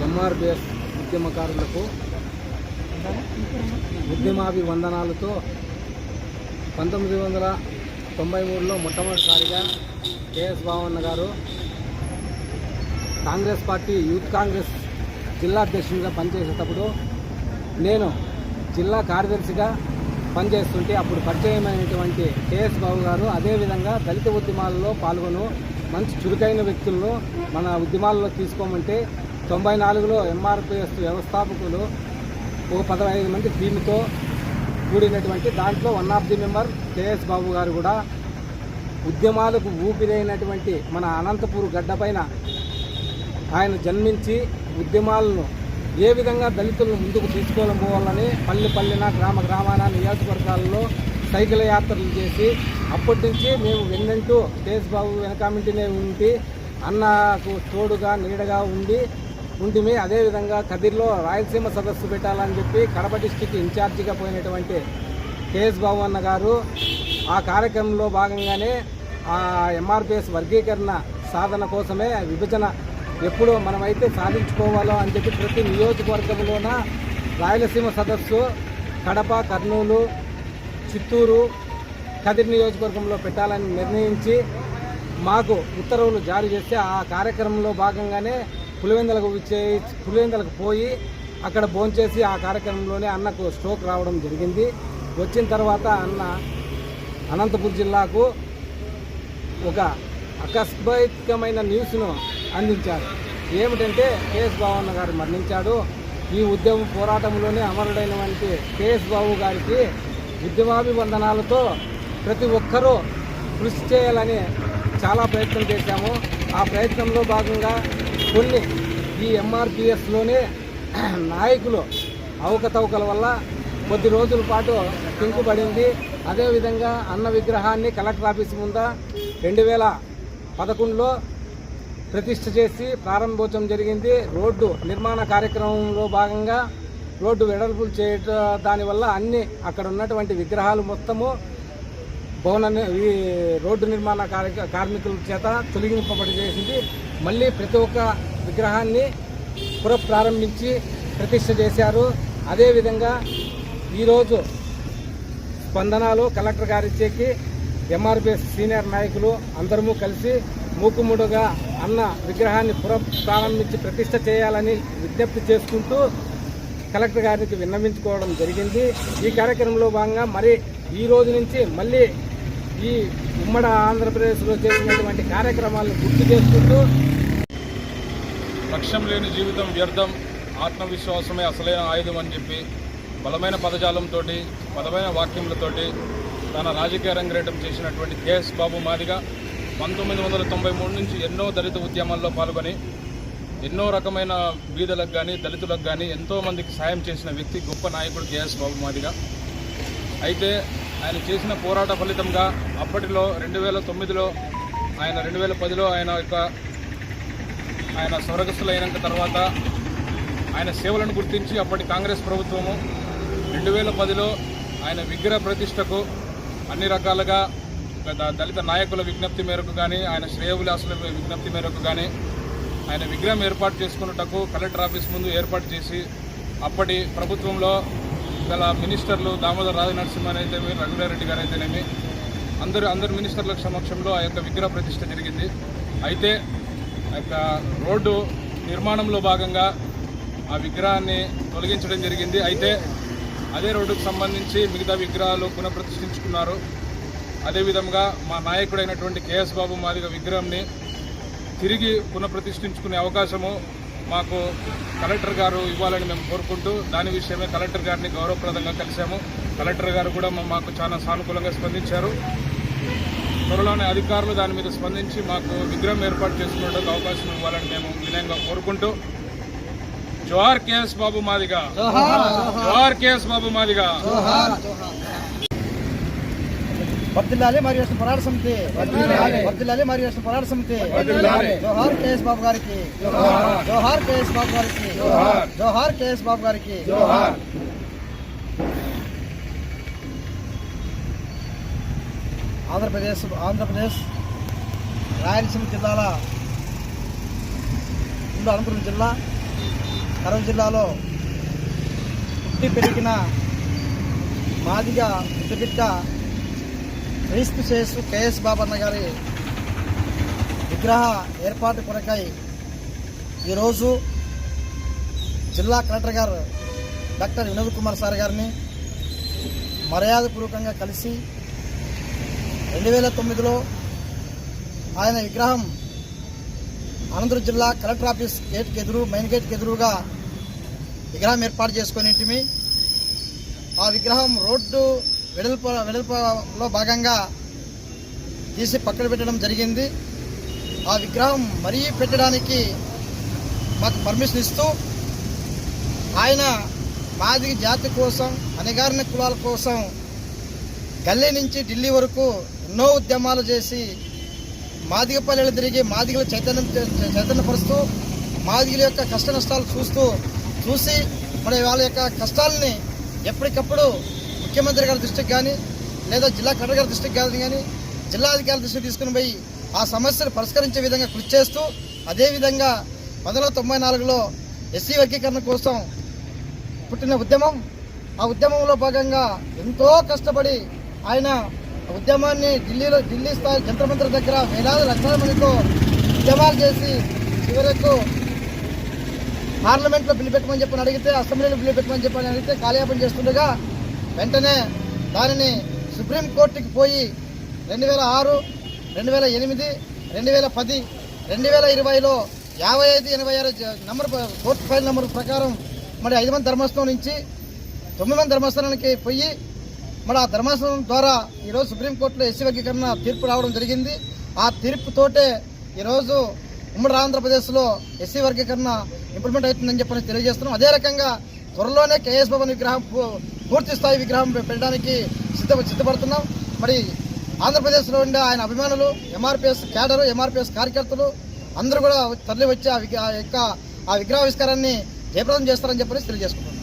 ఎంఆర్పిఎస్ ఉద్యమకారులకు ఉద్యమాభివందనాలతో 1993లో మొట్టమొదటిసారిగా కేఎస్ బావన్న గారు కాంగ్రెస్ పార్టీ యూత్ కాంగ్రెస్ జిల్లా అధ్యక్షునిగా పనిచేసేటప్పుడు నేను జిల్లా కార్యదర్శిగా పనిచేస్తుంటే అప్పుడు పరిచయమైనటువంటి కేఎస్ బాబు గారు అదేవిధంగా దళిత ఉద్యమాలలో పాల్గొను మంచి చురుకైన వ్యక్తులను మన ఉద్యమాల్లో తీసుకోమంటే 94లో ఎంఆర్పిఎస్ వ్యవస్థాపకులు ఒక 15 మంది టీంతో కూడినటువంటి దాంట్లో one of the member KS Babu గారు కూడా ఉద్యమాలకు ఊపిరైనటువంటి మన అనంతపూర్ గడ్డపైన ఆయన జన్మించి ఉద్యమాలను ఏ విధంగా దళితులను ముందుకు తీసుకోవాలని పల్లెన గ్రామాన నియోజకవర్గాల్లో సైకిల్ యాత్రలు చేసి అప్పటి నుంచి మేము వెన్నంటూ కేఎస్ బాబు వెనకామింటినే ఉండి అన్నకు తోడుగా నీడగా ఉండిమి. అదేవిధంగా కదిర్లో రాయలసీమ సదస్సు పెట్టాలని చెప్పి కడప డిస్టిక్ ఇన్ఛార్జిగా పోయినటువంటి కేఎస్ బాబు అన్న గారు ఆ కార్యక్రమంలో భాగంగానే ఆ ఎంఆర్పిఎస్ వర్గీకరణ సాధన కోసమే విభజన ఎప్పుడు మనమైతే సాధించుకోవాలో అని చెప్పి ప్రతి నియోజకవర్గంలోన రాయలసీమ సదస్సు కడప, కర్నూలు, చిత్తూరు, కదిరి నియోజకవర్గంలో పెట్టాలని నిర్ణయించి మాకు ఉత్తర్వులు జారీ చేస్తే ఆ కార్యక్రమంలో భాగంగానే పులివెందులకు పోయి అక్కడ భోంచేసి ఆ కార్యక్రమంలోనే అన్నకు స్ట్రోక్ రావడం జరిగింది. వచ్చిన తర్వాత అన్న అనంతపురం జిల్లాకు ఒక ఆకస్మికమైన న్యూస్ను అందించారు. ఏమిటంటే కేఎస్ బావన్న గారు మరణించాడు. ఈ ఉద్యమ పోరాటంలోనే అమరుడైనటువంటి కేఎస్ బాబు గారికి ఉద్యమాభివందనాలతో ప్రతి ఒక్కరూ కృషి చేయాలని చాలా ప్రయత్నం చేశాము. ఆ ప్రయత్నంలో భాగంగా కొన్ని ఈ ఎంఆర్పిఎస్లోనే నాయకులు అవకతవకల వల్ల కొద్ది రోజుల పాటు పింకుపడింది. అదేవిధంగా అన్న విగ్రహాన్ని కలెక్టర్ ఆఫీస్ ముందు 2011లో ప్రతిష్ఠ చేసి ప్రారంభోత్సవం జరిగింది. రోడ్డు నిర్మాణ కార్యక్రమంలో భాగంగా రోడ్డు వెడల్పులు చేయడం దానివల్ల అన్ని అక్కడ ఉన్నటువంటి విగ్రహాలు మొత్తము ఈ రోడ్డు నిర్మాణ కార్మికుల చేత తొలగింపబడి చేసింది. మళ్ళీ ప్రతి ఒక్క విగ్రహాన్ని పునఃప్రారంభించి ప్రతిష్ఠ చేశారు. అదేవిధంగా ఈరోజు స్పందనలో కలెక్టర్ గారిచ్చేకి ఎంఆర్పిఎస్ సీనియర్ నాయకులు అందరము కలిసి మూకుముడుగా అన్న విగ్రహాన్ని పునఃప్రారంభించి ప్రతిష్ఠ చేయాలని విజ్ఞప్తి చేసుకుంటూ కలెక్టర్ గారికి విన్నవించుకోవడం జరిగింది. ఈ కార్యక్రమంలో భాగంగా మరి ఈ రోజు నుంచి మళ్ళీ ఈ ఉమ్మడి ఆంధ్రప్రదేశ్లో చేసినటువంటి కార్యక్రమాలను గుర్తు చేసుకుంటూ లక్ష్యం లేని జీవితం వ్యర్థం, ఆత్మవిశ్వాసమే అసలైన ఆయుధం అని చెప్పి బలమైన పదజాలంతో బలమైన వాక్యములతోటి తన రాజకీయ రంగేటం చేసినటువంటి కేఎస్ బాబు మాదిగ 1993 నుంచి ఎన్నో దళిత ఉద్యమాల్లో పాల్గొని ఎన్నో రకమైన బీదలకు కానీ దళితులకు కానీ ఎంతోమందికి సాయం చేసిన వ్యక్తి, గొప్ప నాయకుడు కేఎస్ బాబు మాదిగ. అయితే ఆయన చేసిన పోరాట ఫలితంగా అప్పటిలో 2009లో ఆయన 2010లో ఆయన స్వర్గస్థులైన తర్వాత ఆయన సేవలను గుర్తించి అప్పటి కాంగ్రెస్ ప్రభుత్వము 2010లో ఆయన విగ్రహ ప్రతిష్టకు అన్ని రకాలుగా దళిత నాయకుల విజ్ఞప్తి మేరకు కానీ ఆయన శ్రేయోభిలాసుల విజ్ఞప్తి మేరకు కానీ ఆయన విగ్రహం ఏర్పాటు చేసుకున్నటకు కలెక్టర్ ఆఫీస్ ముందు ఏర్పాటు చేసి అప్పటి ప్రభుత్వంలో గల మినిస్టర్లు దామోదర్ రాజనరసింహన్ అయితేనేమి, రఘువీరారెడ్డి గారు అయితేనేమి అందరు మినిస్టర్ల సమక్షంలో ఆ యొక్క విగ్రహ ప్రతిష్ఠ జరిగింది. అయితే ఆ యొక్క రోడ్డు నిర్మాణంలో భాగంగా ఆ విగ్రహాన్ని తొలగించడం జరిగింది. అయితే అదే రోడ్డుకు సంబంధించి మిగతా విగ్రహాలు పునఃప్రతిష్ఠించుకున్నారు. అదేవిధంగా మా నాయకుడైనటువంటి కేఎస్ బాబు మాదిగ విగ్రహాన్ని తిరిగి పునఃప్రతిష్ఠించుకునే అవకాశము మాకు కలెక్టర్ గారు ఇవ్వాలని మేము కోరుకుంటూ దాని విషయమే కలెక్టర్ గారిని గౌరవప్రదంగా కలిశాము. కలెక్టర్ గారు కూడా మాకు చాలా సానుకూలంగా స్పందించారు. త్వరలోనే అధికారులు దాని మీద స్పందించి మాకు విగ్రహం ఏర్పాటు చేసుకునేందుకు అవకాశం ఇవ్వాలని మేము వినయంగా కోరుకుంటూ జోహార్ కేఎస్ బాబు మాదిగ, జోహార్ కేఎస్ బాబు మాదిగ. వర్ధిల్లాలి మరియు పోరాట సమితి, వర్ధిల్లాలి మరియు పోరాట సమితి. జోహార్ కేఎస్ బాబు గారికి, జోహార్ కేఎస్ బాబు గారికి, జోహార్ కేఎస్ బాబు గారికి. ఆంధ్రప్రదేశ్ రాయలసీమ జిల్లాల అనంతపురం జిల్లా కర్నూలు జిల్లాలో పుట్టి పెరిగిన మాదిగ పుట్టిబిడ్డ క్రీస్తు శేషు కేఎస్ బాబన్న గారి విగ్రహ ఏర్పాటు కొరకై ఈరోజు జిల్లా కలెక్టర్ గారు డాక్టర్ వినోద్ కుమార్ సార్ గారిని మర్యాదపూర్వకంగా కలిసి 2009లో ఆయన విగ్రహం అనంతపురం జిల్లా కలెక్టర్ ఆఫీస్ గేట్కి ఎదురు మెయిన్ గేట్కి ఎదురుగా విగ్రహం ఏర్పాటు చేసుకుని ఆ విగ్రహం రోడ్డు వెడల్పులో భాగంగా తీసి పక్కన పెట్టడం జరిగింది. ఆ విగ్రహం మరీ పెట్టడానికి మాకు పర్మిషన్ ఇస్తూ ఆయన మాదిగ జాతి కోసం అణగారిన కులాల కోసం గల్లీ నుంచి ఢిల్లీ వరకు ఎన్నో ఉద్యమాలు చేసి మాదిగ పల్లెలు తిరిగి మాదిగల చైతన్యపరుస్తూ మాదిగల యొక్క కష్ట నష్టాలు చూసి మరి వాళ్ళ యొక్క కష్టాలని ఎప్పటికప్పుడు ముఖ్యమంత్రి గారి దృష్టికి కానీ లేదా జిల్లా కలెక్టర్ గారి దృష్టికి కానీ జిల్లా అధికారుల దృష్టికి తీసుకుని పోయి ఆ సమస్యను పరిష్కరించే విధంగా కృషి చేస్తూ అదేవిధంగా 1994లో ఎస్సీ వర్గీకరణ కోసం పుట్టిన ఉద్యమం, ఆ ఉద్యమంలో భాగంగా ఎంతో కష్టపడి ఆయన ఉద్యమాన్ని ఢిల్లీ స్థాయి జంతర్ మంతర్ దగ్గర వేలాది లక్షల మందితో ఉద్యమాలు చేసి చివరకు పార్లమెంట్లో బిల్లు పెట్టమని చెప్పని అడిగితే, అసెంబ్లీలో బిల్లు పెట్టమని చెప్పని అడిగితే కాలయాపన చేస్తుండగా వెంటనే దానిని సుప్రీంకోర్టుకి పోయి 2006, 2008, 2010, 2020లో 5586 నంబర్ కోర్టు ఫైల్ నంబర్ ప్రకారం మరి 5 మంది ధర్మాసనం నుంచి 9 మంది ధర్మాసనానికి పోయి మరి ఆ ధర్మాసనం ద్వారా ఈరోజు సుప్రీంకోర్టులో ఎస్సీ వర్గీకరణ తీర్పు రావడం జరిగింది. ఆ తీర్పుతోటే ఈరోజు ఉమ్మడి ఆంధ్రప్రదేశ్లో ఎస్సీ వర్గీకరణ ఇంప్లిమెంట్ అవుతుందని చెప్పని తెలియజేస్తున్నాం. అదే రకంగా త్వరలోనే కేఎస్ బాబు విగ్రహం పూర్తి స్థాయి విగ్రహం పెట్టడానికి సిద్ధపడుతున్నాం. మరి ఆంధ్రప్రదేశ్లో ఉండే ఆయన అభిమానులు, ఎంఆర్పిఎస్ క్యాడరు, ఎంఆర్పిఎస్ కార్యకర్తలు అందరూ కూడా తరలి వచ్చి ఆ విగ్రహావిష్కారాన్ని జయప్రదం చేస్తారని చెప్పని తెలియజేసుకుంటున్నాం.